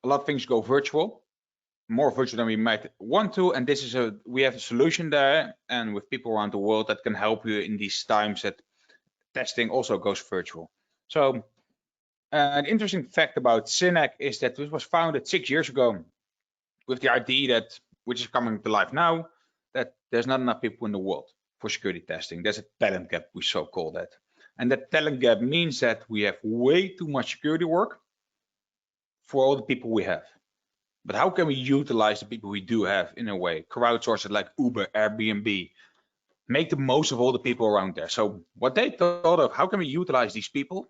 a lot of things go virtual, more virtual than we might want to, and this is we have a solution there, and with people around the world that can help you in these times that testing also goes virtual. So an interesting fact about Synac is that it was founded 6 years ago with the idea that, which is coming to life now, that there's not enough people in the world for security testing. There's a talent gap, we so call that. And that talent gap means that we have way too much security work for all the people we have. But how can we utilize the people we do have in a way? Crowdsource it like Uber, Airbnb, make the most of all the people around there. So what they thought of, how can we utilize these people,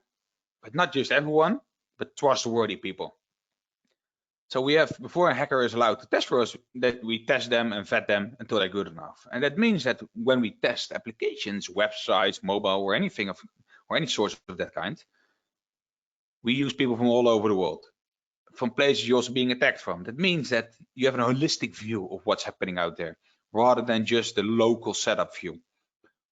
but not just everyone, but trustworthy people. So we have, before a hacker is allowed to test for us, that we test them and vet them until they're good enough. And that means that when we test applications, websites, mobile, or anything of, or any source of that kind, we use people from all over the world, from places you're also being attacked from. That means that you have a holistic view of what's happening out there, rather than just the local setup view.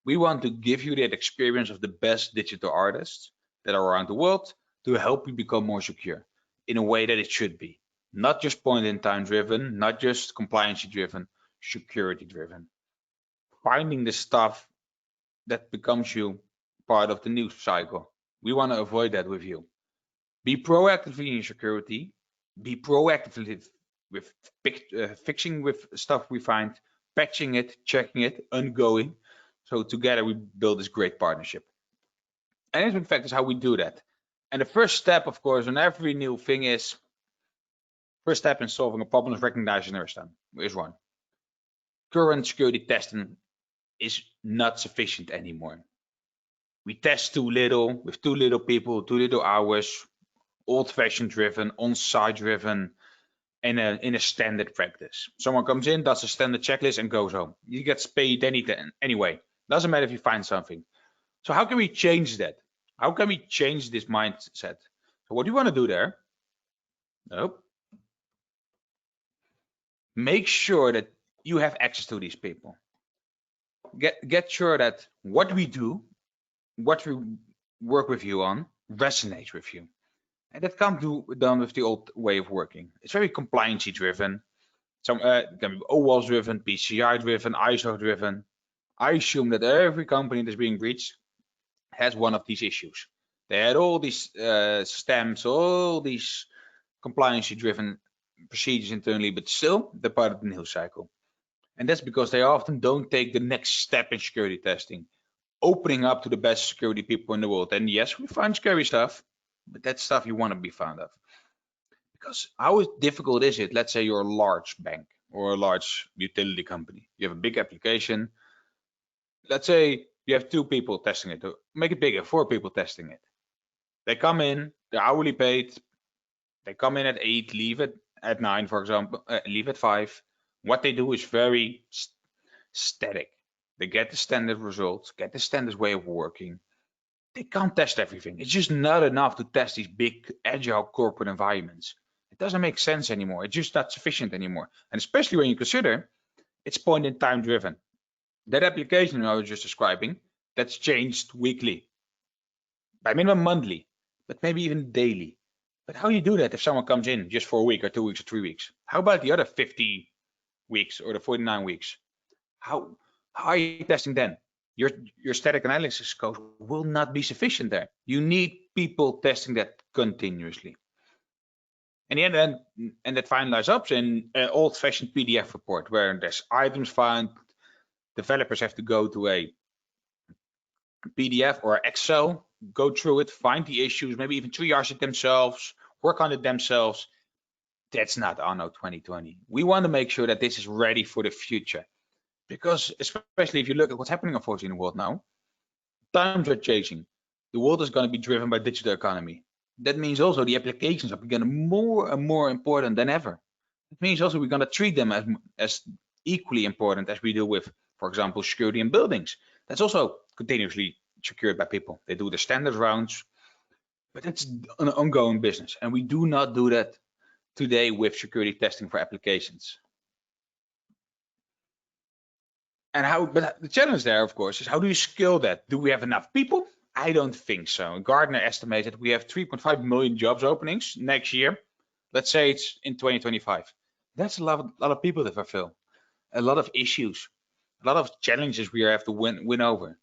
We want to give you that experience of the best digital artists that are around the world to help you become more secure in a way that it should be. Not just point in time driven, not just compliance driven, security driven. Finding the stuff that becomes you part of the news cycle. We want to avoid that with you. Be proactively in security, be proactively with fixing with stuff we find, patching it, checking it, ongoing. So together we build this great partnership. And in fact is how we do that. And the first step, of course, on every new thing is, first step in solving a problem is recognizing there is one. Current security testing is not sufficient anymore. We test too little, with too little people, too little hours, old-fashioned driven, on-site driven, in a standard practice. Someone comes in, does a standard checklist and goes home. You get paid anyway. Doesn't matter if you find something. So how can we change that? How can we change this mindset? So what do you want to do there? Nope. Make sure that you have access to these people. Get sure that what we do, what we work with you on, resonates with you. And that can't be done with the old way of working. It's very compliance driven. Some can be OWASP driven, PCI driven, ISO driven. I assume that every company that's being breached has one of these issues. They had all these stamps, all these compliance driven procedures internally, but still they're part of the news cycle. And that's because they often don't take the next step in security testing, opening up to the best security people in the world. And yes, we find scary stuff, but that's stuff you want to be found of. Because how difficult is it? Let's say you're a large bank or a large utility company. You have a big application. Let's say you have 2 people testing it. Make it bigger, 4 people testing it. They come in, they're hourly paid. They come in at 8, leave at 9, for example, leave at 5. What they do is very static. They get the standard results, get the standard way of working. They can't test everything. It's just not enough to test these big agile corporate environments. It doesn't make sense anymore. It's just not sufficient anymore. And especially when you consider it's point in time driven. That application I was just describing, that's changed weekly, by minimum monthly, but maybe even daily. But how do you do that if someone comes in just for a week or 2 weeks or 3 weeks? How about the other 50 weeks or the 49 weeks? How are you testing then? Your static analysis code will not be sufficient there. You need people testing that continuously. And that finalizes up in an old-fashioned PDF report where there's items found. Developers have to go to a PDF or Excel, go through it, find the issues, maybe even triage it themselves, work on it themselves. That's not anno 2020. We want to make sure that this is ready for the future. Because especially if you look at what's happening, unfortunately, in the world now, times are changing. The world is going to be driven by digital economy. That means also the applications are becoming more and more important than ever. It means also we're going to treat them as equally important as we do with, for example, security in buildings. That's also continuously secured by people. They do the standard rounds, but it's an ongoing business. And we do not do that today with security testing for applications. And but the challenge there, of course, is how do you scale that? Do we have enough people? I don't think so. Gartner estimated we have 3.5 million jobs openings next year. Let's say it's in 2025. That's a lot of people to fulfill, a lot of issues, a lot of challenges we have to win over.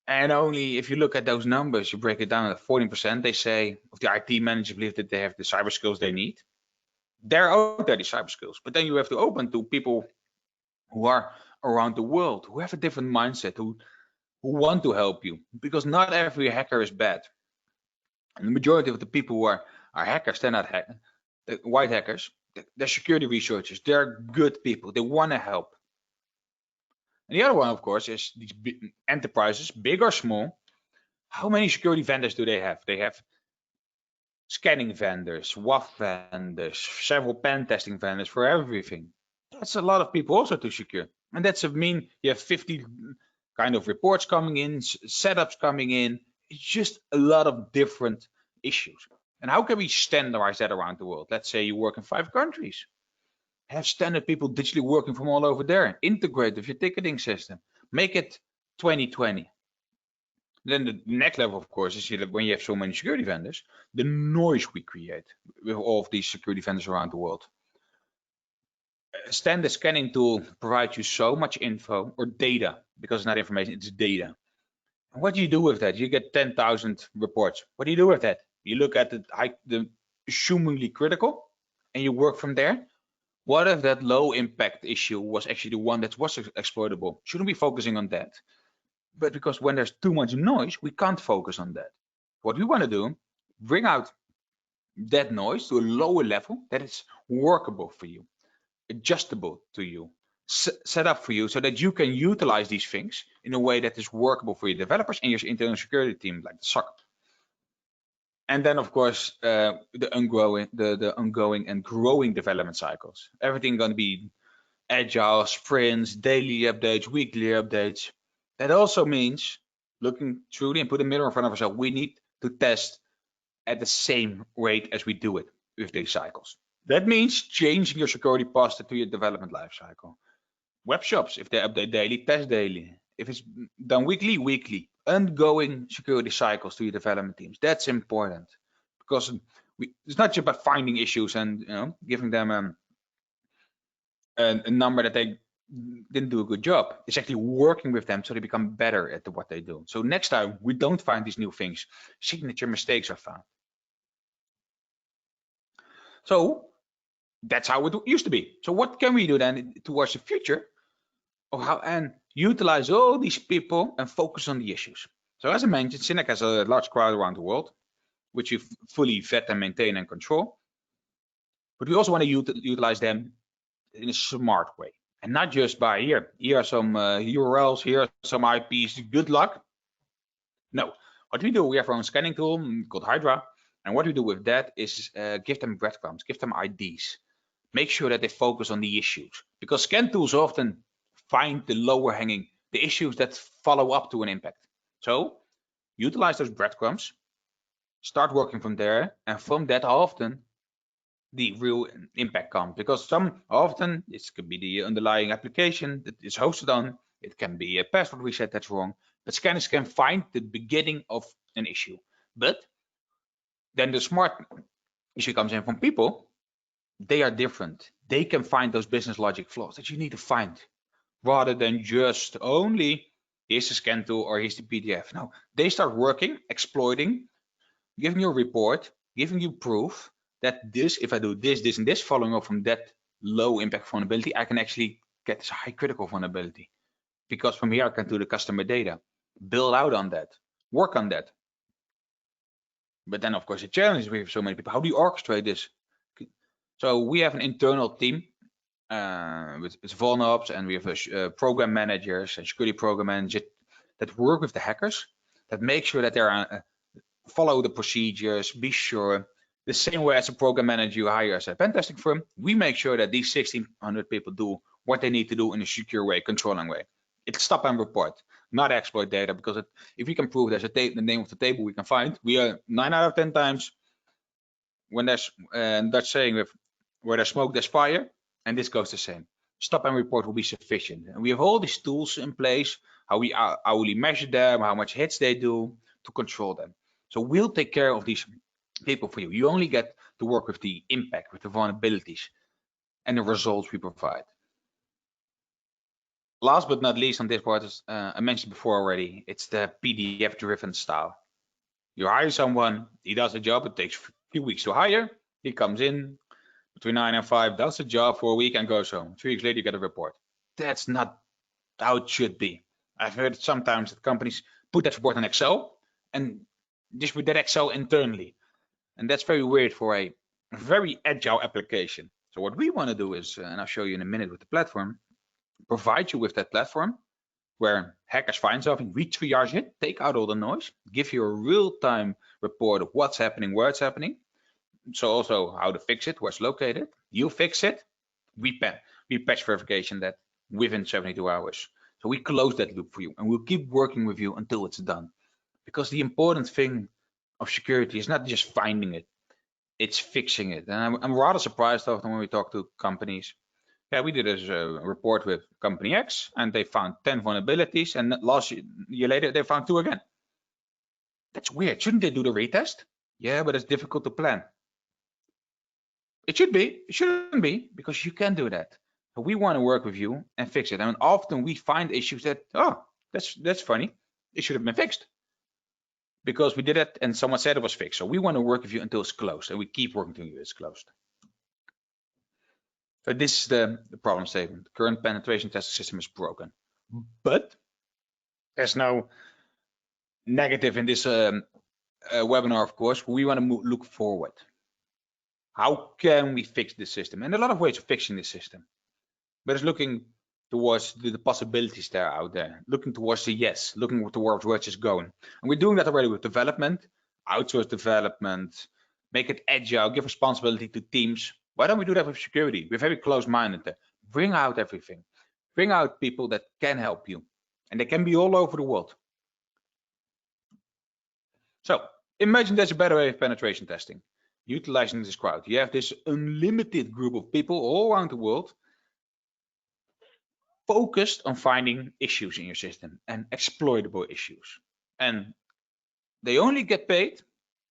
And only if you look at those numbers, you break it down at 14%, they say of the IT managers believe that they have the cyber skills they need. They're out there, the cyber skills, but then you have to open to people who are around the world, who have a different mindset, who want to help you, because not every hacker is bad. And the majority of the people who are hackers, they're not the white hackers, they're security researchers, they're good people, they want to help. And the other one, of course, is these enterprises, big or small. How many security vendors do they have? They have scanning vendors, WAF vendors, several pen testing vendors for everything. That's a lot of people also to secure. And that's mean you have 50 kind of reports coming in, setups coming in. It's just a lot of different issues. And how can we standardize that around the world? Let's say you work in 5 countries. Have standard people digitally working from all over there. Integrate with your ticketing system. Make it 2020. Then the next level, of course, is when you have so many security vendors, the noise we create with all of these security vendors around the world. A standard scanning tool provides you so much info or data, because it's not information, it's data. And what do you do with that? You get 10,000 reports. What do you do with that? You look at the assumingly critical and you work from there. What if that low impact issue was actually the one that was exploitable? Shouldn't be focusing on that. But because when there's too much noise, we can't focus on that. What we want to do, bring out that noise to a lower level that is workable for you, adjustable to you, set up for you so that you can utilize these things in a way that is workable for your developers and your internal security team, like the SOC. And then, of course, the ongoing and growing development cycles. Everything going to be agile, sprints, daily updates, weekly updates. That also means looking truly and put a mirror in front of ourselves. We need to test at the same rate as we do it with these cycles. That means changing your security posture to your development lifecycle. Web shops, if they update daily, test daily. If it's done weekly, weekly. Ongoing security cycles to your development teams. That's important, because it's not just about finding issues and giving them a number that they didn't do a good job. It's actually working with them so they become better at what they do. So next time we don't find these new things, signature mistakes are found. So that's how it used to be. So what can we do then towards the future of how and utilize all these people and focus on the issues? So as I mentioned, Synac has a large crowd around the world, which you fully vet and maintain and control. But we also want to utilize them in a smart way. And not just by here are some URLs, here are some IPs, good luck. No, what we do, we have our own scanning tool called Hydra. And what we do with that is give them breadcrumbs, give them IDs. Make sure that they focus on the issues. Because scan tools often find the lower hanging, the issues that follow up to an impact. So utilize those breadcrumbs, start working from there, and from that often the real impact comes, because often this could be the underlying application that is hosted on, it can be a password reset that's wrong, but scanners can find the beginning of an issue. But then the smart issue comes in from people. They are different. They can find those business logic flaws that you need to find, rather than just only here's the scan tool or here's the PDF. No, they start working, exploiting, giving you a report, giving you proof that this, if I do this, this, and this, following up from that low impact vulnerability, I can actually get this high critical vulnerability. Because from here I can do the customer data, build out on that, work on that. But then, of course, the challenge is we have so many people. How do you orchestrate this? So we have an internal team with vulnops, and we have program managers and security program managers that work with the hackers, that make sure that they are follow the procedures, be sure. The same way as a program manager you hire as a pen testing firm, we make sure that these 1,600 people do what they need to do in a secure way, controlling way. It's stop and report, not exploit data, because if we can prove there's the name of the table we can find, we are 9 out of 10 times, when there's Dutch saying with where there's smoke, there's fire, and this goes the same. Stop and report will be sufficient. And we have all these tools in place, how we hourly measure them, how much hits they do to control them. So we'll take care of these people for you. You only get to work with the impact, with the vulnerabilities, and the results we provide. Last but not least on this part, is I mentioned before already, it's the PDF-driven style. You hire someone, he does a job, it takes a few weeks to hire, he comes in between 9 and 5, does a job for a week and goes home. 3 weeks later, you get a report. That's not how it should be. I've heard sometimes that companies put that report in Excel and distribute that Excel internally. And that's very weird for a very agile application. So what we want to do is, and I'll show you in a minute with the platform, provide you with that platform where hackers find something, we triage it, take out all the noise, give you a real-time report of what's happening, where it's happening. So also how to fix it, where it's located. You fix it, we patch verification that within 72 hours. So we close that loop for you and we'll keep working with you until it's done. Because the important thing of security is not just finding it, it's fixing it. And I'm rather surprised often when we talk to companies. Yeah, we did a report with company X and they found 10 vulnerabilities and last year later they found 2 again. That's weird. Shouldn't they do the retest? Yeah, but it's difficult to plan. It should be. It shouldn't be, because you can do that. So we want to work with you and fix it. And often we find issues that, oh, that's funny. It should have been fixed. Because we did it and someone said it was fixed. So we want to work with you until it's closed, and we keep working until it's closed. So this is the problem statement. The current penetration test system is broken. But there's no negative in this webinar, of course. We want to look forward. How can we fix this system? And a lot of ways of fixing this system. But it's looking towards the possibilities that are out there, looking towards the yes, looking towards where it's going. And we're doing that already with development, outsource development, make it agile, give responsibility to teams. Why don't we do that with security? We're very close-minded there. Bring out everything. Bring out people that can help you. And they can be all over the world. So imagine there's a better way of penetration testing. Utilizing this crowd. You have this unlimited group of people all around the world focused on finding issues in your system and exploitable issues. And they only get paid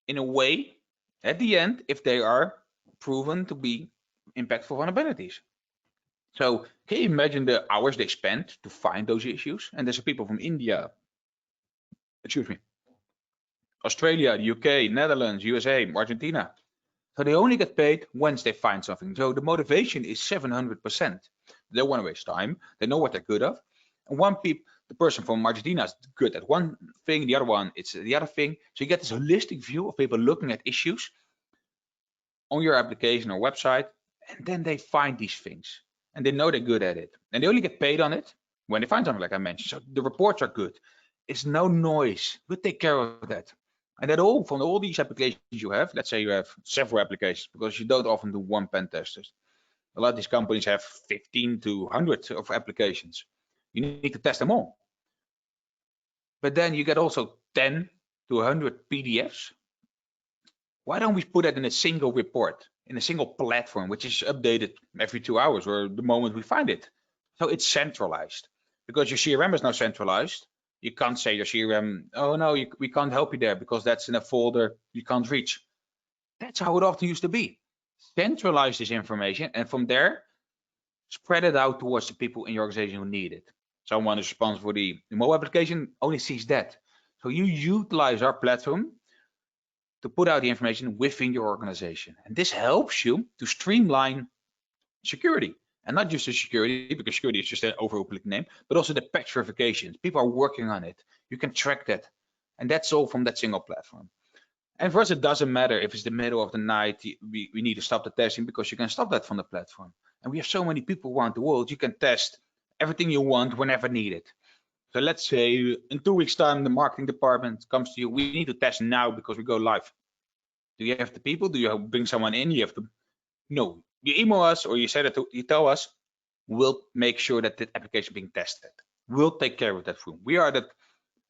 in a way at the end if they are proven to be impactful vulnerabilities. So can you imagine the hours they spend to find those issues? And there's people from India, Australia, the UK, Netherlands, USA, Argentina. So they only get paid once they find something. So the motivation is 700%. They don't want to waste time. They know what they're good at. And the person from Argentina is good at one thing, the other one it's the other thing. So you get this holistic view of people looking at issues on your application or website, and then they find these things and they know they're good at it. And they only get paid on it when they find something, like I mentioned. So the reports are good. It's no noise. We'll take care of that. And that from all these applications you have, let's say you have several applications, because you don't often do one pen testers. A lot of these companies have 15 to 100 of applications. You need to test them all. But then you get also 10 to 100 PDFs. Why don't we put that in a single report, in a single platform, which is updated every 2 hours or the moment we find it? So it's centralized, because your CRM is now centralized. You can't say your CRM, oh no, we can't help you there because that's in a folder you can't reach. That's how it often used to be. Centralize this information and from there, spread it out towards the people in your organization who need it. Someone is responsible for the mobile application only sees that. So you utilize our platform to put out the information within your organization. And this helps you to streamline security. And not just the security, because security is just an overall name, but also the patch verifications. People are working on it. You can track that. And that's all from that single platform. And for us, it doesn't matter if it's the middle of the night, we need to stop the testing, because you can stop that from the platform. And we have so many people around the world, you can test everything you want whenever needed. So let's say in 2 weeks time, the marketing department comes to you, we need to test now because we go live. Do you have the people? Do you bring someone in? You have to, no. You email us or you tell us, we'll make sure that the application is being tested. We'll take care of that for you. We are the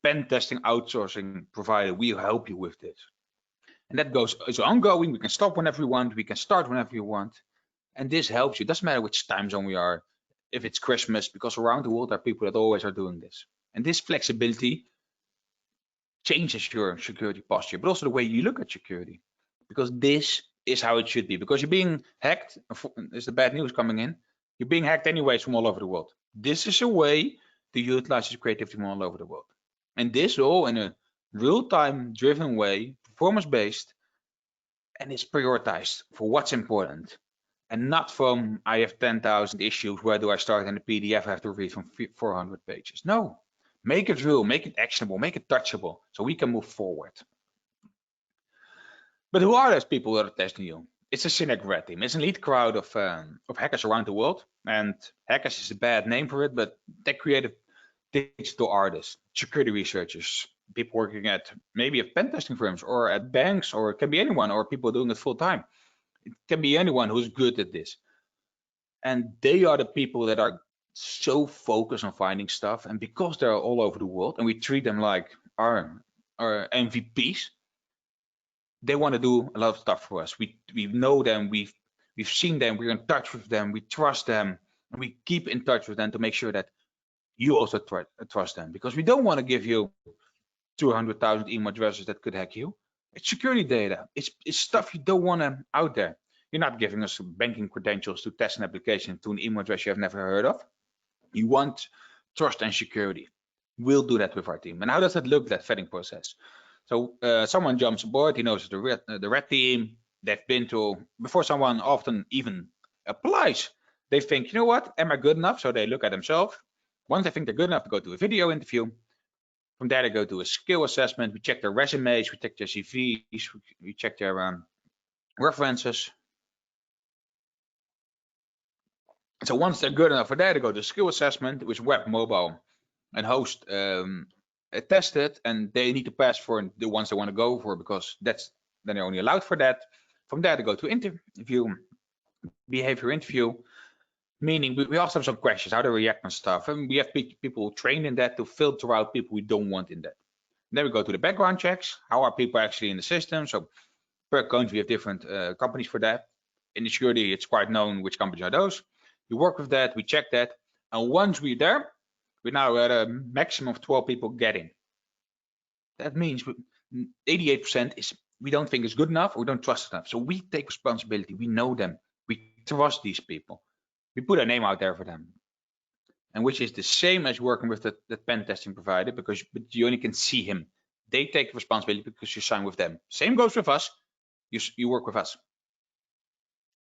pen testing outsourcing provider. We'll help you with this. And that is ongoing. We can stop whenever we want. We can start whenever you want. And this helps you. It doesn't matter which time zone we are, if it's Christmas, because around the world there are people that always are doing this. And this flexibility changes your security posture, but also the way you look at security. Because this is how it should be, because you're being hacked. Is the bad news coming in? You're being hacked anyways from all over the world. This is a way to utilize this creativity from all over the world. And this all in a real-time driven way, performance-based, and it's prioritized for what's important. And not from, I have 10,000 issues, where do I start in a PDF I have to read from 400 pages. No, make it real, make it actionable, make it touchable, so we can move forward. But who are those people that are testing you? It's a Cynic red team. It's an elite crowd of hackers around the world. And hackers is a bad name for it, but they created digital artists, security researchers, people working at maybe at pen testing firms or at banks, or it can be anyone, or people doing it full time. It can be anyone who's good at this. And they are the people that are so focused on finding stuff. And because they're all over the world and we treat them like our MVPs, they want to do a lot of stuff for us. We know them, we've seen them, we're in touch with them, we trust them, and we keep in touch with them to make sure that you also trust them, because we don't want to give you 200,000 email addresses that could hack you. It's security data. It's stuff you don't want out there. You're not giving us banking credentials to test an application to an email address you have never heard of. You want trust and security. We'll do that with our team. And how does that look, that vetting process? So someone jumps aboard, he knows the red team, they've been to, before someone often even applies, they think, you know what, am I good enough? So they look at themselves. Once they think they're good enough to go to a video interview, from there they go to a skill assessment. We check their resumes, we check their CVs, we check their references. So once they're good enough for that, they go to skill assessment, which web, mobile, and host tested, and they need to pass for the ones they want to go for, because then they're only allowed for that. From there they go to interview, behavior interview, meaning we ask them some questions, how they react on stuff, and we have people trained in that to filter out people we don't want in that. And then we go to the background checks. How are people actually in the system? So per country we have different companies for that. In the security, it's quite known which companies are those. We work with that, we check that, and once we're there, we're now at a maximum of 12 people getting. That means 88% is we don't think it's good enough, or we don't trust enough. So we take responsibility. We know them. We trust these people. We put a name out there for them, and which is the same as working with the pen testing provider, because you only can see him. They take responsibility because you sign with them. Same goes with us. You work with us.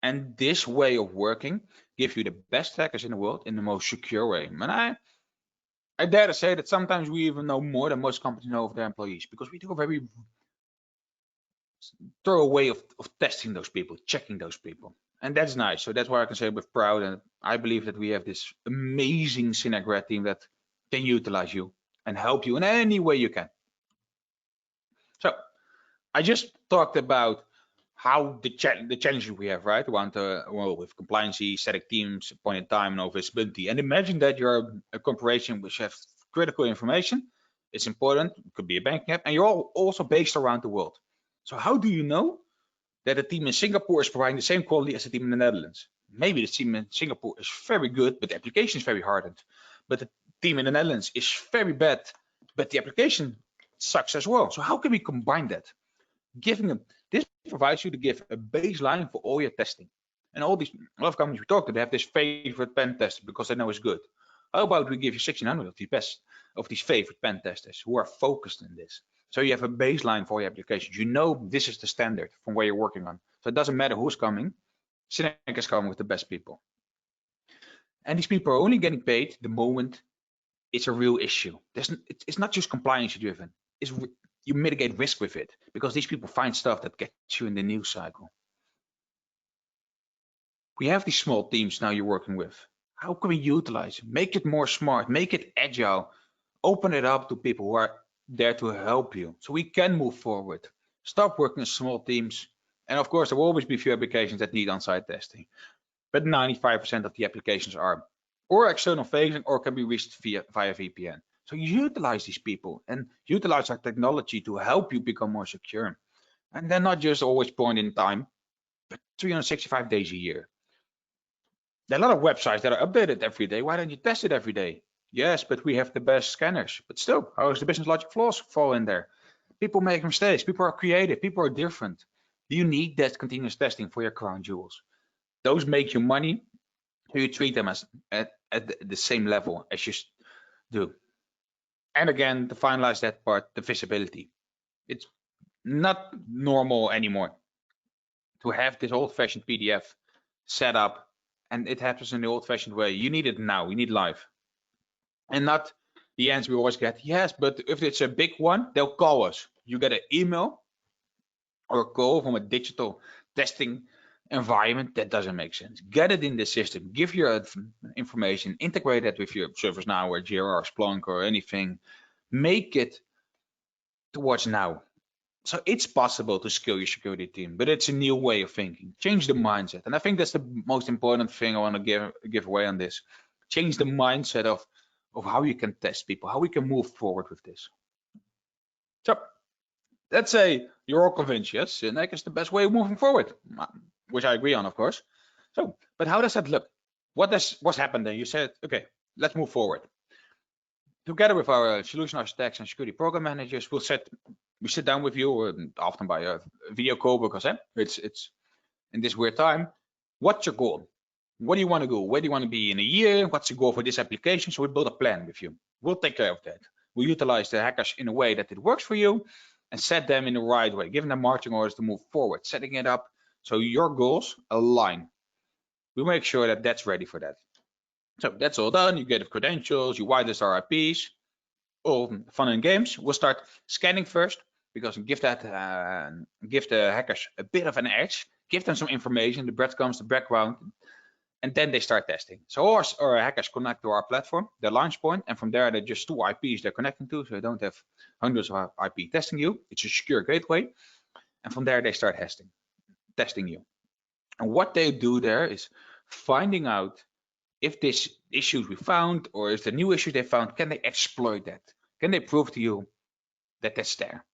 And this way of working gives you the best hackers in the world in the most secure way. And I dare to say that sometimes we even know more than most companies know of their employees, because we do a very thorough way of testing those people, checking those people. And that's nice. So that's why I can say with proud, and I believe that we have this amazing Cynic red team that can utilize you and help you in any way you can. So I just talked about how the challenges we have, right? With compliancy, static teams, point in time, and visibility. And imagine that you're a corporation which has critical information. It's important. It could be a banking app, and you're all also based around the world. So how do you know that a team in Singapore is providing the same quality as a team in the Netherlands? Maybe the team in Singapore is very good, but the application is very hardened. But the team in the Netherlands is very bad, but the application sucks as well. So how can we combine that? Giving them this provides you to give a baseline for all your testing. And a lot of companies we talk to, they have this favorite pen tester because they know it's good. How about we give you 1,600 of these favorite pen testers who are focused in this? So you have a baseline for your applications. You know this is the standard from where you're working on. So it doesn't matter who's coming. Cynic is coming with the best people. And these people are only getting paid the moment it's a real issue. It's not just compliance driven. You mitigate risk with it, because these people find stuff that gets you in the news cycle. We have these small teams now you're working with. How can we utilize it? Make it more smart, make it agile, open it up to people who are there to help you so we can move forward. Stop working in small teams. And of course, there will always be a few applications that need on-site testing, but 95% of the applications are or external facing or can be reached via VPN. So you utilize these people and utilize our technology to help you become more secure. And they're not just always point in time, but 365 days a year. There are a lot of websites that are updated every day. Why don't you test it every day? Yes, but we have the best scanners. But still, how is the business logic flaws fall in there? People make mistakes. People are creative. People are different. You need that continuous testing for your crown jewels. Those make you money, so you treat them as at the same level as you do. And again, to finalize that part, the visibility. It's not normal anymore to have this old-fashioned PDF set up, and it happens in the old-fashioned way. You need it now. We need live, and not the answer we always get. Yes, but if it's a big one, they'll call us. You get an email or a call from a digital testing environment. That doesn't make sense. Get it in the system. Give your information. Integrate it with your ServiceNow or Jira or Splunk or anything. Make it towards now. So it's possible to scale your security team, but it's a new way of thinking. Change the mindset. And I think that's the most important thing I want to give away on this. Change the mindset of how you can test people, how we can move forward with this. So let's say you're all convinced, yes, Synack is the best way of moving forward, which I agree on, of course. So, but how does that look? What's happened then? You said, okay, let's move forward. Together with our solution architects and security program managers, we sit down with you, often by a video call, because it's in this weird time. What's your goal? What do you want to go? Where do you want to be in a year? What's the goal for this application? So we build a plan with you. We'll take care of that. We utilize the hackers in a way that it works for you and set them in the right way, giving them marching orders to move forward, setting it up so your goals align. We make sure that that's ready for that. So that's all done. You get the credentials, you whitelist our IPs, all fun and games. We'll start scanning first, because give the hackers a bit of an edge, give them some information, the breadcrumbs, the background, and then they start testing. So our hackers connect to our platform, their launch point, and from there they're just 2 IPs they're connecting to, so they don't have hundreds of IP testing you. It's a secure gateway, and from there they start testing you. And what they do there is finding out if this issues we found, or if the new issues they found, can they exploit that? Can they prove to you that that's there?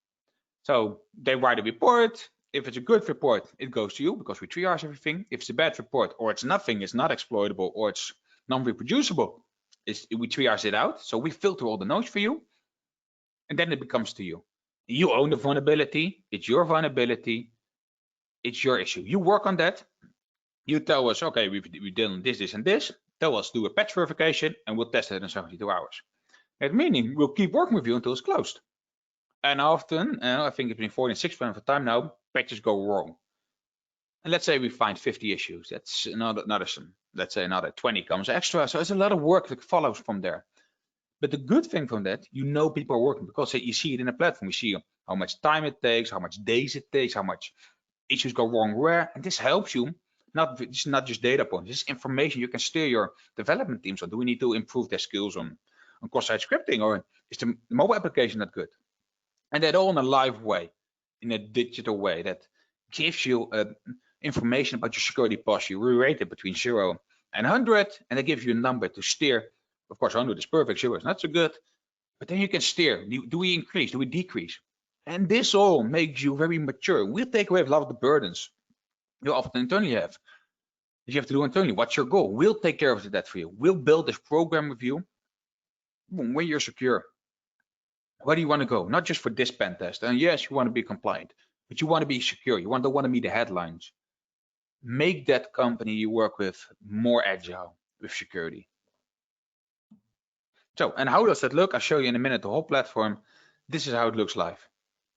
So they write a report. If it's a good report, it goes to you, because we triage everything. If it's a bad report, or it's nothing, it's not exploitable, or it's non-reproducible, we triage it out. So we filter all the nodes for you, and then it becomes to you. You own the vulnerability. It's your vulnerability. It's your issue. You work on that. You tell us, okay, we've done this, and this. Tell us, do a patch verification, and we'll test it in 72 hours. That meaning we'll keep working with you until it's closed. And often, I think between 40 and 60% of the time now, patches go wrong. And let's say we find 50 issues. That's let's say another 20 comes extra. So it's a lot of work that follows from there. But the good thing from that, people are working, because you see it in the platform. You see how much time it takes, how much days it takes, how much issues go wrong where. And this helps you. It's not just data points. This is information you can steer your development teams on. Do we need to improve their skills on cross-site scripting, or is the mobile application not good? And that all in a live way, in a digital way, that gives you information about your security posture. We rate it between 0 and 100, and they give you a number to steer. Of course, 100 is perfect, 0 is not so good, but then you can steer. Do we increase? Do we decrease? And this all makes you very mature. We'll take away a lot of the burdens you often internally have. You have to do internally. What's your goal? We'll take care of that for you. We'll build this program with you when you're secure. Where do you want to go? Not just for this pen test. And yes, you want to be compliant, but you want to be secure. You don't want to meet the headlines. Make that company you work with more agile with security. So, and how does that look? I'll show you in a minute the whole platform. This is how it looks live.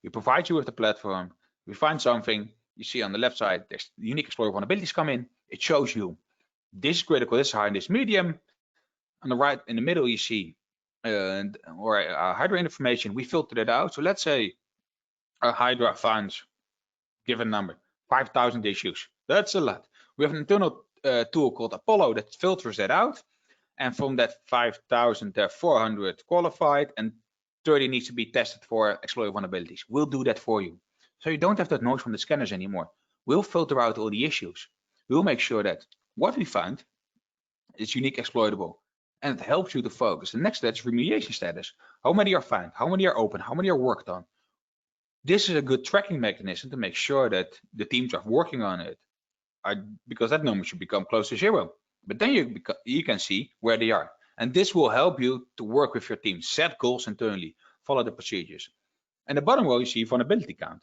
We provide you with the platform. We find something. You see on the left side, there's unique explorer vulnerabilities come in. It shows you this is critical, this is high, and this medium. On the right, in the middle, you see Hydra information. We filtered it out. So let's say our Hydra finds, given number, 5,000 issues. That's a lot. We have an internal tool called Apollo that filters that out. And from that 5,000, there are 400 qualified, and 30 needs to be tested for exploit vulnerabilities. We'll do that for you. So you don't have that noise from the scanners anymore. We'll filter out all the issues. We'll make sure that what we find is unique exploitable, and it helps you to focus. The next step is remediation status. How many are found? How many are open? How many are worked on? This is a good tracking mechanism to make sure that the teams are working on it, because that number should become close to 0. But then you can see where they are. And this will help you to work with your team, set goals internally, follow the procedures. And the bottom row, you see vulnerability count.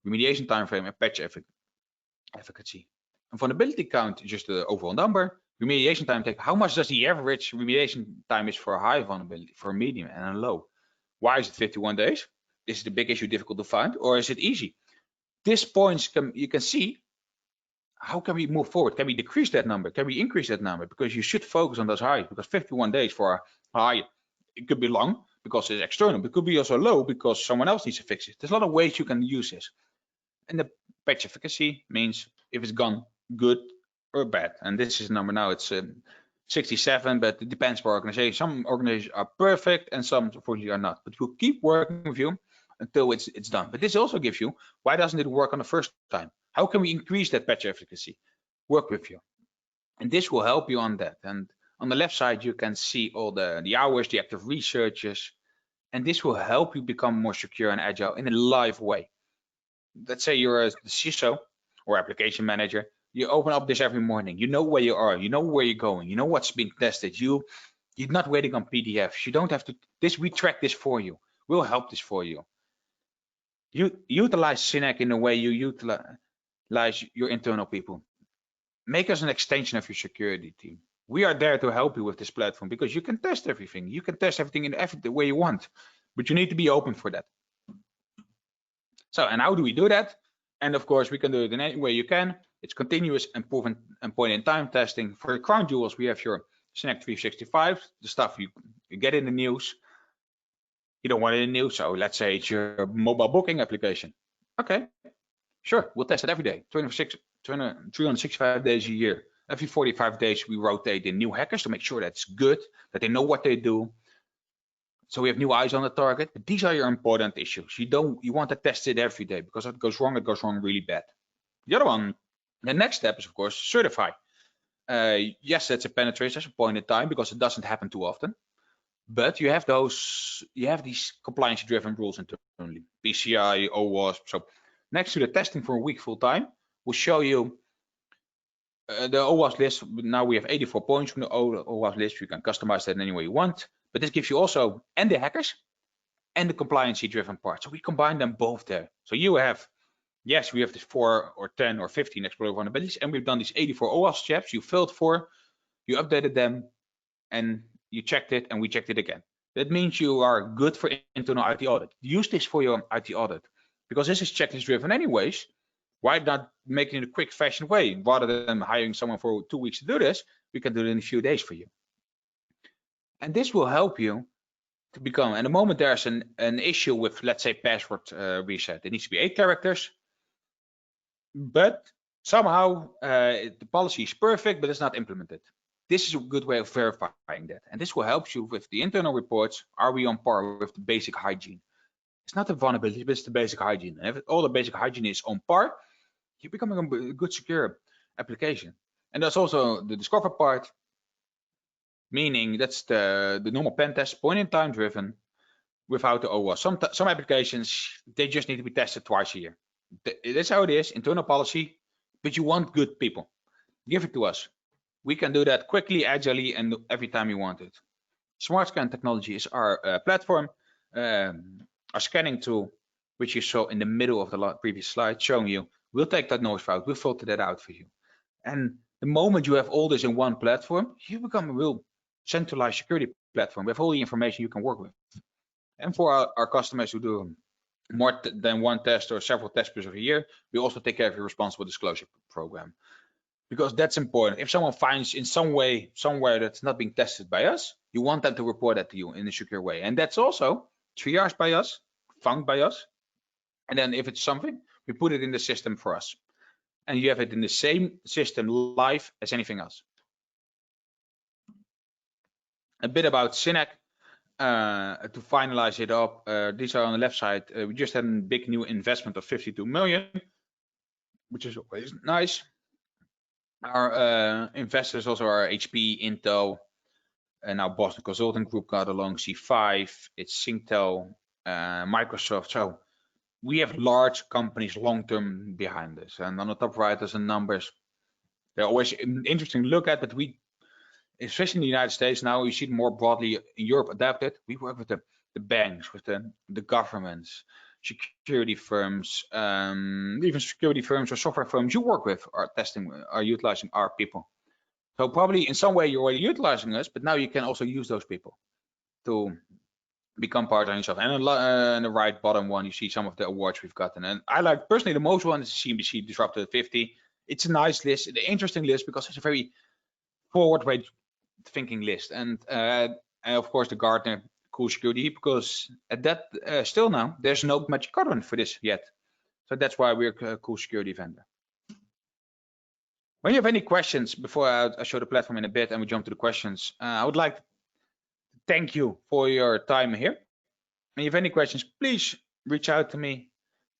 remediation time frame, and patch efficacy. And vulnerability count is just the overall number. Remediation time take, how much does the average remediation time is for a high vulnerability, for a medium and a low? Why is it 51 days? Is it a big issue difficult to find, or is it easy? This points you can see how can we move forward? Can we decrease that number? Can we increase that number? Because you should focus on those highs, because 51 days for a high, it could be long because it's external, but it could be also low because someone else needs to fix it. There's a lot of ways you can use this. And the patch efficacy means if it's gone good or bad. And this is the number now, it's 67, but it depends per organization. Some organizations are perfect and some unfortunately are not, but we'll keep working with you until it's done. But this also gives you, why doesn't it work on the first time? How can we increase that patch efficacy? Work with you. And this will help you on that. And on the left side, you can see all the hours, the active researchers, and this will help you become more secure and agile in a live way. Let's say you're a CISO or application manager. You open up this every morning. You know where you are. You know where you're going. You know what's being tested. You're not waiting on PDFs. You don't have to. We track this for you. We'll help this for you. You utilize Synack in the way you utilize your internal people. Make us an extension of your security team. We are there to help you with this platform because you can test everything. You can test everything in the way you want, but you need to be open for that. So, and how do we do that? And of course, we can do it in any way you can. It's continuous and proven and point in time testing. For the crown jewels, we have your Synack 365, the stuff you get in the news. You don't want it in the news, so let's say it's your mobile booking application. Okay, sure, we'll test it every day, 365 days a year. Every 45 days, we rotate in new hackers to make sure that's good, that they know what they do. So we have new eyes on the target. But these are your important issues. You want to test it every day because if it goes wrong really bad. The other one, the next step is of course certify. Yes, that's a penetration, that's a point in time because it doesn't happen too often. But you have these compliance-driven rules internally, PCI, OWASP. So next to the testing for a week full time, we'll show you the OWASP list. Now we have 84 points from the OWASP list. You can customize that in any way you want. But this gives you also and the hackers and the compliance-driven part. So we combine them both there. So you have, yes, we have this 4 or 10 or 15 explorer vulnerabilities, and we've done these 84 OWASP checks. You filled for, you updated them, and you checked it, and we checked it again. That means you are good for internal IT audit. Use this for your IT audit because this is checklist-driven anyways. Why not make it in a quick fashion way? Rather than hiring someone for 2 weeks to do this, we can do it in a few days for you. And this will help you to become, and the moment there's an issue with, let's say, password reset, it needs to be 8 characters, but somehow the policy is perfect, but it's not implemented. This is a good way of verifying that. And this will help you with the internal reports. Are we on par with the basic hygiene? It's not the vulnerability, but it's the basic hygiene. And if all the basic hygiene is on par, you're becoming a good secure application. And that's also the discover part, meaning that's the normal pen test, point in time driven, without the OWASP. Some applications, they just need to be tested twice a year. That's how it is, internal policy, but you want good people. Give it to us. We can do that quickly, agilely, and every time you want it. Smart Scan technology is our platform. Our scanning tool, which you saw in the middle of the previous slide, showing you, we'll take that noise out, we'll filter that out for you. And the moment you have all this in one platform, you become a real centralized security platform with all the information you can work with. And for our customers who do more than one test or several tests per year, we also take care of your responsible disclosure program. Because that's important. If someone finds in some way, somewhere that's not being tested by us, you want them to report that to you in a secure way. And that's also triaged by us, found by us. And then if it's something, we put it in the system for us. And you have it in the same system live as anything else. A bit about Synack. To finalize it up, these are on the left side. We just had a big new investment of 52 million, which is always nice. Our investors also are HP, Intel, and now Boston Consulting Group got along, C5, it's Singtel, Microsoft. So we have large companies long-term behind this. And on the top right, there's some numbers. They're always interesting to look at, but we, especially in the United States now, you see it more broadly in Europe adapted. We work with the banks, with the governments, security firms, even security firms or software firms you work with are utilizing our people. So probably in some way you're already utilizing us, but now you can also use those people to become part of yourself. And in the right bottom one, you see some of the awards we've gotten. And I like personally the most one is CNBC Disruptor 50. It's a nice list, an interesting list, because it's a very forward-way thinking list. And of course the Gartner Cool Security, because at that still now there's no magic quadrant for this yet. So that's why we're a cool security vendor. When you have any questions, before I show the platform in a bit and we jump to the questions, I would like to thank you for your time here. When you have any questions, please reach out to me.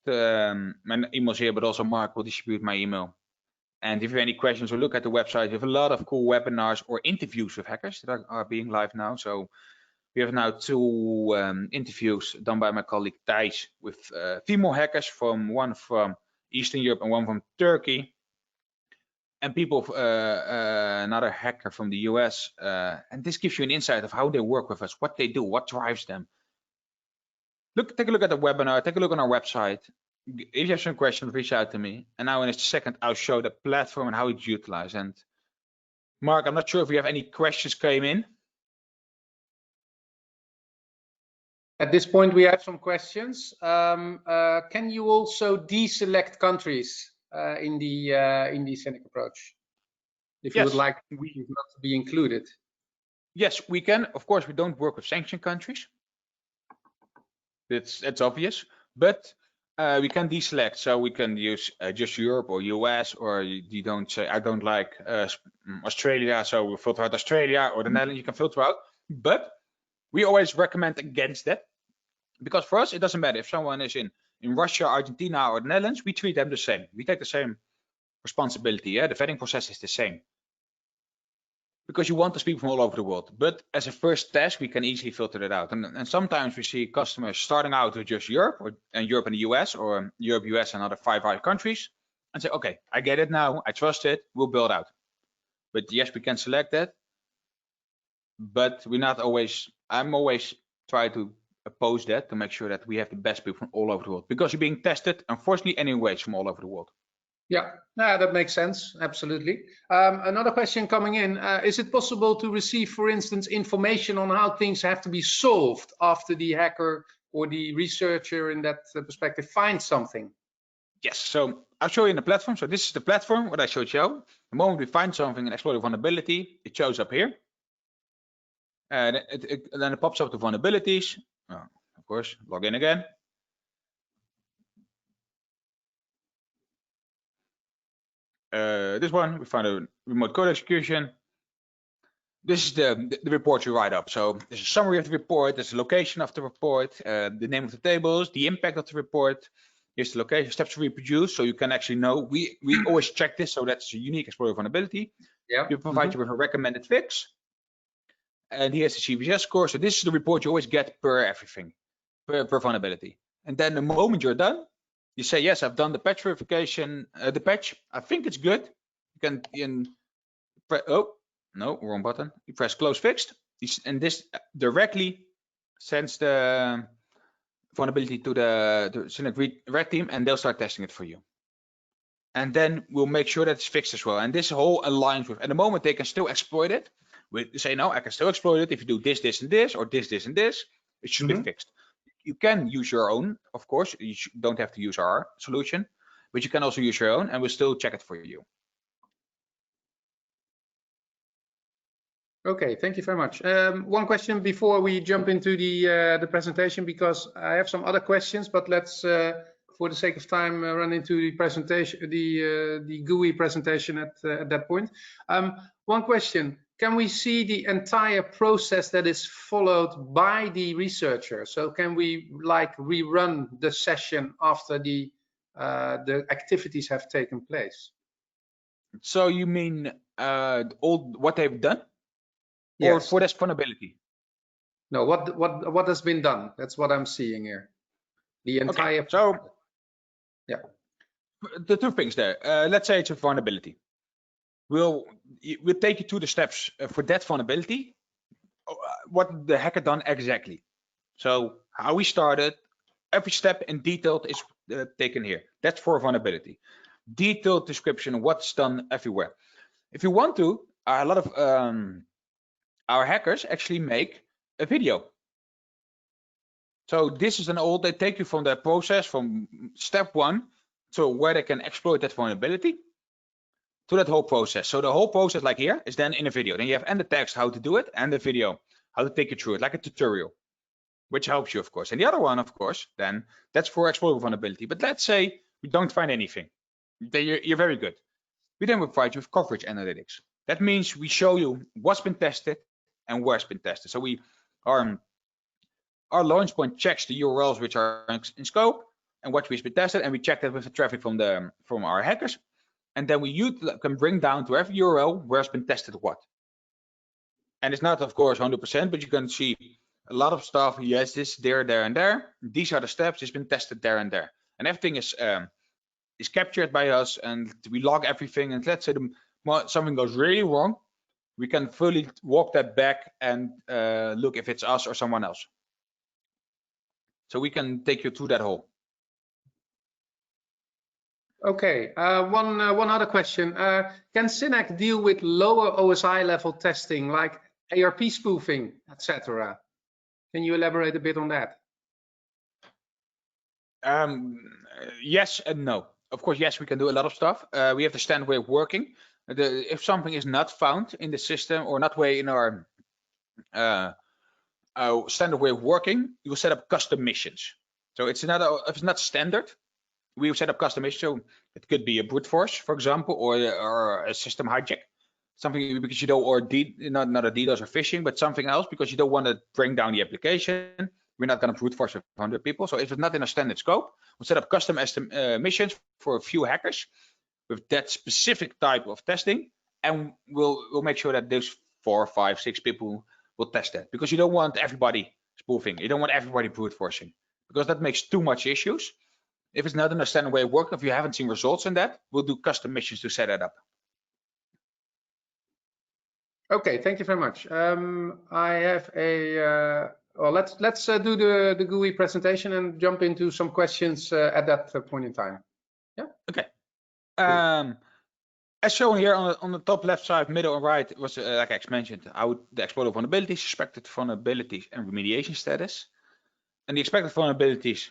My email's here, but also Mark will distribute my email. And if you have any questions or look at the website, we have a lot of cool webinars or interviews with hackers that are being live now. So we have now 2 interviews done by my colleague Thijs with female hackers, one from Eastern Europe and one from Turkey. And people, another hacker from the US. And this gives you an insight of how they work with us, what they do, what drives them. Take a look at the webinar, take a look on our website. If you have some questions, reach out to me. And now in a second, I'll show the platform and how it's utilized. And Mark, I'm not sure if you have any questions came in. At this point, we have some questions. Can you also deselect countries in the Scenic approach, if you would like not to be included? Yes, we can. Of course, we don't work with sanctioned countries. That's obvious, but we can deselect. So we can use just Europe or US, or you don't say I don't like Australia, so we'll filter out Australia, or the Netherlands. You can filter out, but we always recommend against that, because for us it doesn't matter if someone is in Russia, Argentina, or the Netherlands. We treat them the same. We take the same responsibility. Yeah, the vetting process is the same, because you want to speak from all over the world. But as a first test, we can easily filter that out. And sometimes we see customers starting out with just Europe, and Europe and the US, or Europe, US, and other 5 other countries, and say, okay, I get it now, I trust it, we'll build out. But yes, we can select that. But we're not always, I'm always try to oppose that, to make sure that we have the best people from all over the world, because you're being tested, unfortunately, anyways, from all over the world. Yeah, that makes sense. Absolutely. Another question coming in. Is it possible to receive, for instance, information on how things have to be solved after the hacker or the researcher in that perspective finds something? Yes, so I'll show you in the platform. So this is the platform, what I showed you. The moment we find something and explore the vulnerability, it shows up here. And then it pops up the vulnerabilities. Of course, log in again. This one, we find a remote code execution. This is the report you write up. So there's a summary of the report, there's the location of the report, the name of the tables, the impact of the report. Here's the location, steps to reproduce, so you can actually know. We always check this, so that's a unique explorer vulnerability. Yeah. We provide you with a recommended fix. And here's the CVSS score. So this is the report you always get per everything, per vulnerability. And then the moment you're done, you say, yes, I've done the patch verification, the patch, I think it's good. You can oh, no, wrong button. You press close fixed, and this directly sends the vulnerability to the Cynic red team, and they'll start testing it for you. And then we'll make sure that it's fixed as well. And this whole aligns with, at the moment they can still exploit it. We say, no, I can still exploit it if you do this, this, and this, or this, this, and this. It should be fixed. You can use your own, of course. You don't have to use our solution, but you can also use your own, and we'll still check it for you. Okay, thank you very much. One question before we jump into the presentation, because I have some other questions, but let's, for the sake of time, run into the presentation, the GUI presentation at that point. One question: can we see the entire process that is followed by the researcher? So can we like rerun the session after the activities have taken place? So you mean all what they've done? Yes. Or for this vulnerability? No, what has been done? That's what I'm seeing here. The entire. Okay, so yeah, the 2 things there. Let's say it's a vulnerability. We'll take you to the steps for that vulnerability. What the hacker done exactly? So how we started, every step in detail is taken here. That's for vulnerability. Detailed description of what's done everywhere. If you want to, a lot of our hackers actually make a video. So this is they take you from the process from step 1 to where they can exploit that vulnerability to that whole process. So the whole process, like here, is then in a video. Then you have and the text how to do it and the video how to take you through it, like a tutorial, which helps you, of course. And the other one, of course, then that's for exploiting vulnerability. But let's say we don't find anything. You're very good. We then provide you with coverage analytics. That means we show you what's been tested and where's been tested. So our launch point checks the URLs which are in scope and what we've been tested, and we check that with the traffic from our hackers. And then we can bring down to every URL where it's been tested what. And it's not, of course, 100%, but you can see a lot of stuff. Yes, this, there, and there. These are the steps. It's been tested there and there. And everything is captured by us, and we log everything. And let's say something goes really wrong, we can fully walk that back and look if it's us or someone else. So we can take you through that whole. Okay, one other question. Can Synack deal with lower OSI level testing like ARP spoofing, etc.? Can you elaborate a bit on that? Yes and no. Of course, yes, we can do a lot of stuff. We have the standard way of working. If something is not found in the system or not way in our standard way of working, you will set up custom missions. So if it's not standard, we will set up custom missions. So it could be a brute force, for example, or a system hijack, something because you don't, or not a DDoS or phishing, but something else because you don't want to bring down the application. We're not going to brute force with 100 people. So if it's not in a standard scope, we'll set up custom missions for a few hackers with that specific type of testing, and we'll make sure that those 4, 5, 6 people will test that, because you don't want everybody spoofing. You don't want everybody brute forcing, because that makes too much issues. If it's not in a standard way of working, if you haven't seen results in that, we'll do custom missions to set it up. Okay, thank you very much. I have a well, let's do the GUI presentation and jump into some questions at that point in time. Yeah. Okay. As shown here on the top left side, middle and right, was like I mentioned, how the exploited vulnerabilities, suspected vulnerabilities, and remediation status. And the expected vulnerabilities,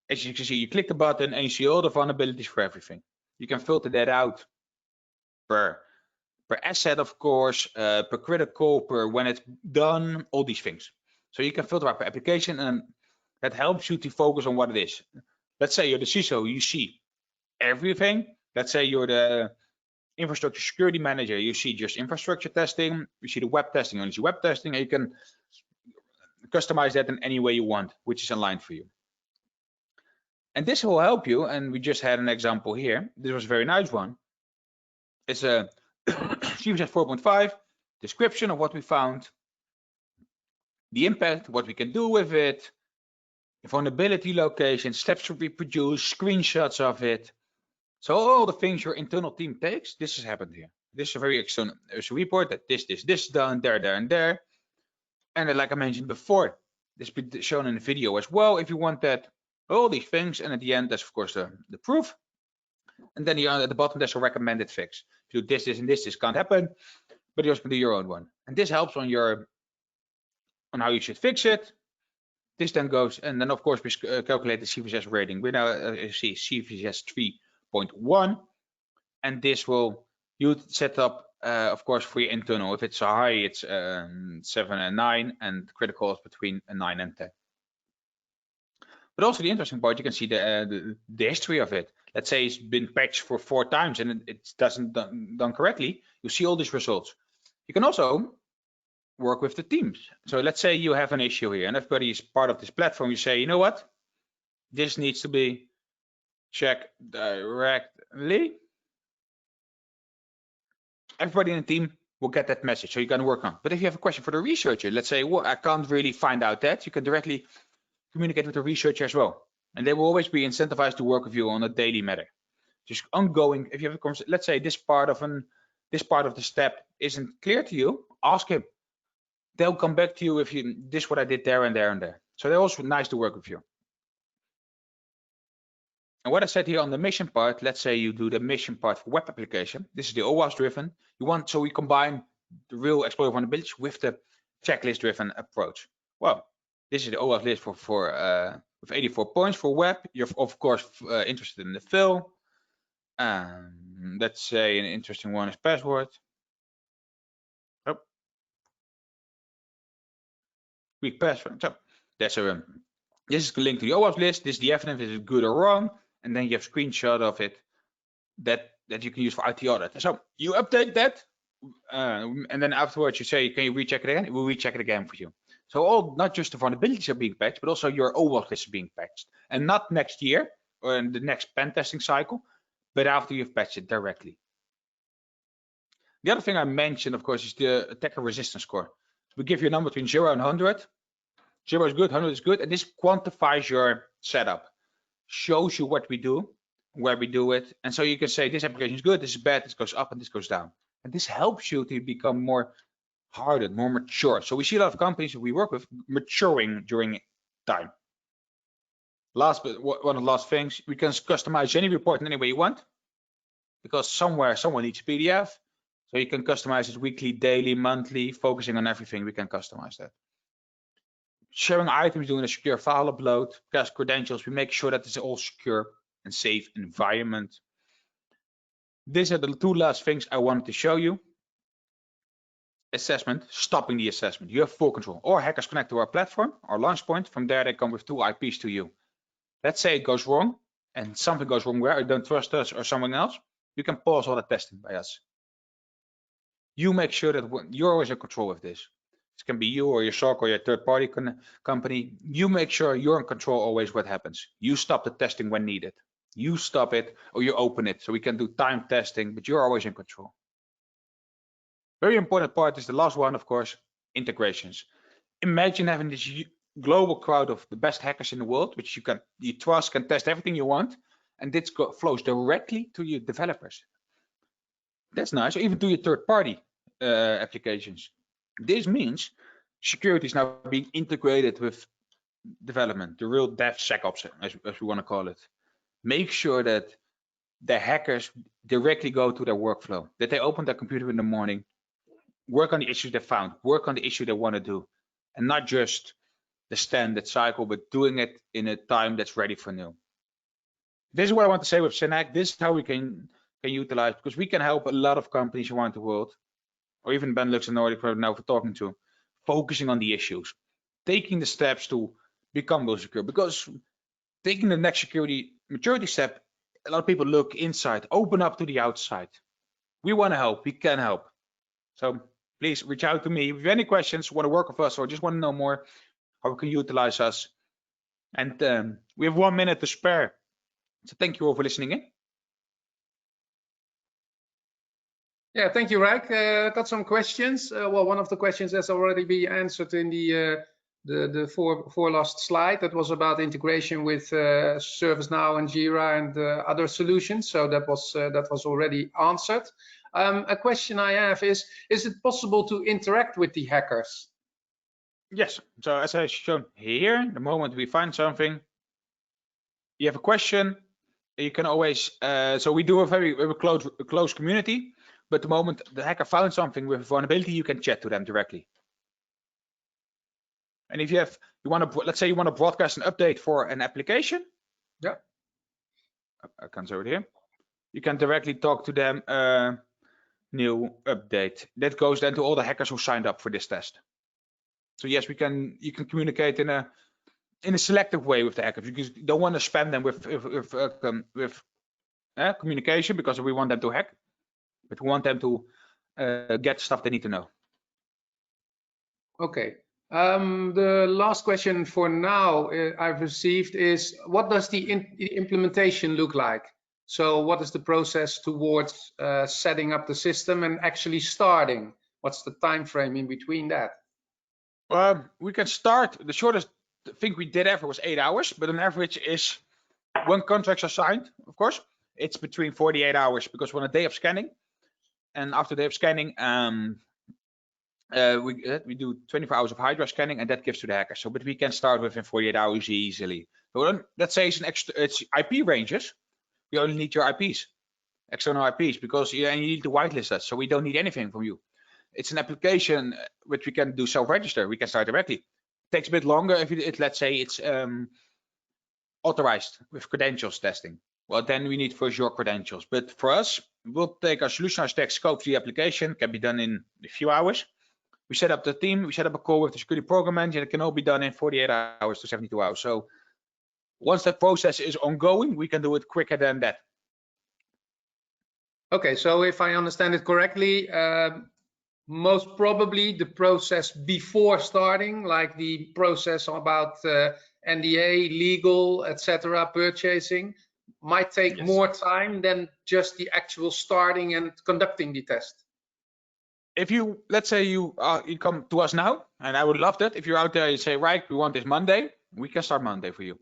as you can see, you click the button and you see all the vulnerabilities for everything. You can filter that out per asset, of course, per critical, per when it's done, all these things. So you can filter out per application, and that helps you to focus on what it is. Let's say you're the CISO, you see everything. Let's say you're the infrastructure security manager, you see just infrastructure testing, you see the web testing, only see web testing, and you can customize that in any way you want, which is aligned for you. And this will help you, and we just had an example here. This was a very nice one. It's a CVSS 4.5 description of what we found, the impact, what we can do with it, vulnerability location, steps to reproduce, screenshots of it. So all the things your internal team takes, this has happened here. This is a very external report that this done, there, and there. And then, like I mentioned before, this be shown in the video as well if you want that. All these things, and at the end, that's of course the proof. And then at the bottom, there's a recommended fix. If you do this, and this can't happen, but you also can do your own one. And this helps on how you should fix it. This then goes, and then of course we calculate the CVSS rating. We now see CVSS 3.1, and this will you set up, of course, for your internal. If it's high, it's 7 and 9, and critical is between 9 and 10. But also the interesting part, you can see the history of it. Let's say it's been patched for 4 times and it doesn't done correctly. You see all these results. You can also work with the teams. So let's say you have an issue here and everybody is part of this platform. You say, you know what? This needs to be checked directly. Everybody in the team will get that message. So you can work on. But if you have a question for the researcher, let's say, well, I can't really find out that. You can directly communicate with the researcher as well. And they will always be incentivized to work with you on a daily matter. Just ongoing. If you have a conversation, let's say this part of the step isn't clear to you, ask him. They'll come back to you if this is what I did there and there and there. So they're also nice to work with you. And what I said here on the mission part, let's say you do the mission part for web application. This is the OWASP driven. So we combine the real exploit vulnerabilities with the checklist driven approach. Well, this is the OWASP list with 84 points for web. You're of course interested in the fill. Let's say an interesting one is password. Oh. Weak password. So that's this is the link to the OWASP list. This is the evidence, is it good or wrong? And then you have a screenshot of it that you can use for IT audit. So you update that, and then afterwards you say, can you recheck it again? It will recheck it again for you. So not just the vulnerabilities are being patched, but also your OWASP list is being patched. And not next year or in the next pen testing cycle, but after you've patched it directly. The other thing I mentioned, of course, is the attacker resistance score. So we give you a number between 0 and 100. 0 is good, 100 is good, and this quantifies your setup. Shows you what we do, where we do it, and so you can say this application is good, this is bad, this goes up and this goes down. And this helps you to become more hardened, more mature. So we see a lot of companies that we work with maturing during time. Last, but one of the last things, we can customize any report in any way you want, because somewhere someone needs a PDF, so you can customize it weekly, daily, monthly, focusing on everything. We can customize that. Sharing items, doing a secure file upload, cache credentials, we make sure that it's all secure and safe environment. These are the two last things I wanted to show you. Assessment, stopping the assessment. You have full control. Or hackers connect to our platform, our launch point. From there, they come with 2 IPs to you. Let's say it goes wrong and something goes wrong where you don't trust us or someone else. You can pause all the testing by us. You make sure that you're always in control of this. It can be you or your SOC or your third-party company. You make sure you're in control always what happens. You stop the testing when needed. You stop it or you open it. So we can do time testing, but you're always in control. Very important part is the last one, of course, integrations. Imagine having this global crowd of the best hackers in the world, which you trust, can test everything you want, and this flows directly to your developers. That's nice, or even to your third-party applications. This means security is now being integrated with development, the real DevSecOps, as we want to call it. Make sure that the hackers directly go to their workflow, that they open their computer in the morning, work on the issues they found, work on the issue they want to do, and not just the standard cycle, but doing it in a time that's ready for new. This is what I want to say with Synac. This is how we can utilize, because we can help a lot of companies around the world, or even Benelux and Nordic now we're talking to, focusing on the issues, taking the steps to become more secure. Because taking the next security maturity step, a lot of people look inside, open up to the outside. We want to help, we can help. So please reach out to me if you have any questions, want to work with us, or just want to know more how we can utilize us. And we have 1 minute to spare. So thank you all for listening in. Yeah, thank you, Rijk. Got some questions. Well, one of the questions has already been answered in the four last slide. That was about integration with ServiceNow and Jira and other solutions. So that was already answered. A question I have is it possible to interact with the hackers? Yes. So as I've shown here, the moment we find something, you have a question, you can always. So we do a very close community. But the moment the hacker found something with vulnerability, you can chat to them directly. And if you want to, let's say you want to broadcast an update for an application. Yeah. I can't over here. You can directly talk to them. New update. That goes then to all the hackers who signed up for this test. So yes, you can communicate in a selective way with the hackers, because you don't want to spam them with communication, because we want them to hack. But we want them to get stuff they need to know. Okay. The last question for now I've received is, what does the implementation look like? So what is the process towards setting up the system and actually starting? What's the time frame in between that? We can start. The shortest thing we did ever was 8 hours, but on average is when contracts are signed, of course, it's between 48 hours, because we're on a day of scanning. And after the day of scanning, we do 24 hours of Hydra scanning, and that gives to the hacker. So, but we can start within 48 hours easily. But let's say it's IP ranges. We only need your IPs, external IPs, because you need to whitelist that. So we don't need anything from you. It's an application which we can do self-register. We can start directly. It takes a bit longer if let's say it's authorized with credentials testing. Well, then we need first your credentials. But for us, we'll take our solution architect, scope the application, can be done in a few hours. We set up the team, we set up a call with the security program manager. It can all be done in 48 hours to 72 hours. So once that process is ongoing, we can do it quicker than that. Okay, so if I understand it correctly, most probably the process before starting, like the process about NDA, legal, etc., purchasing, might take more time than just the actual starting and conducting the test. If you, let's say you come to us now, and I would love that. If you're out there, you say, right, we want this Monday, we can start Monday for you.